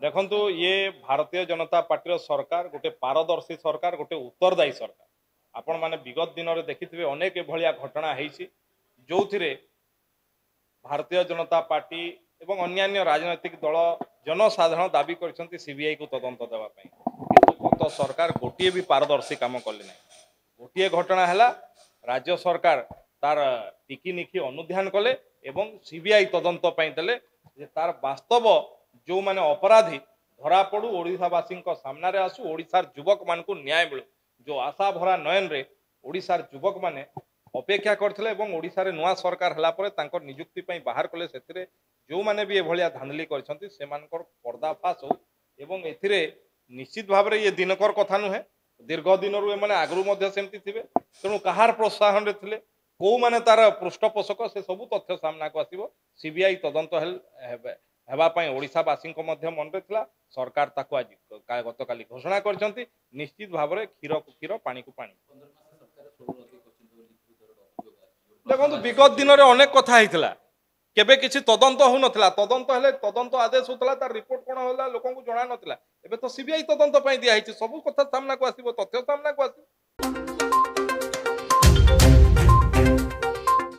देखंतु ये भारतीय जनता पार्टी सरकार गोटे पारदर्शी सरकार गोटे उत्तरदायी सरकार आपण माने विगत दिन में देखिथिबे अनेक एभलिया घटना हेछि जोथिरे भारतीय जनता पार्टी एवं अन्यान्य राजनैतिक दल जनसाधारण दाबी करछन्ति सीबीआई को तदंत देवा पई किंतु गत सरकार गोटिए भी पारदर्शी काम कले नै गोटिए घटना हैला राज्य सरकार तार टिकी निखी अनुध्यान कले एवं सीबीआई तदंत पई देले जे तार वास्तव जो माने अपराधी धरा पड़ू ओडिशावासी सामने आसू ओडिशार युवक मान को न्याय मिलू जो आशा भरा नयन रे ओडिशार युवक माने अपेक्षा करथिले एवं ओडिशा रे नुआ सरकार हला परे तांकर नियुक्ति पई बाहर कले सेतिरे जो माने भी एभलिया धांधली करछन्ति सेमानकर पर्दाफाश हो एवं एथिरे निश्चित भाव रे ये दिनकर कथा नुहे दीर्घ दिन रु माने आगरु मध्ये सेमति थिबे तेणु कहार प्रोत्साहन रे थिले को माने तार पृष्ठपोषक से सब तथ्य सामना को आसीबो सीबीआई तदंत हेबा पई ओडिशावासी मन रे थिला सरकार ताको आज गत काली घोषणा करछन्ति निश्चित भाव रे क्षीर को क्षीर पानी को पानी देखो विगत दिन में अनेक कथा होता केबे किसी तदंत हो नथिला तदंत हेले तदंत आदेश होता तार रिपोर्ट कौन होला लोक जना नथिला एबे तो सीबीआई तदंत पई दिया हिची सब कथा सामना को आसीबो तथ्य सामना को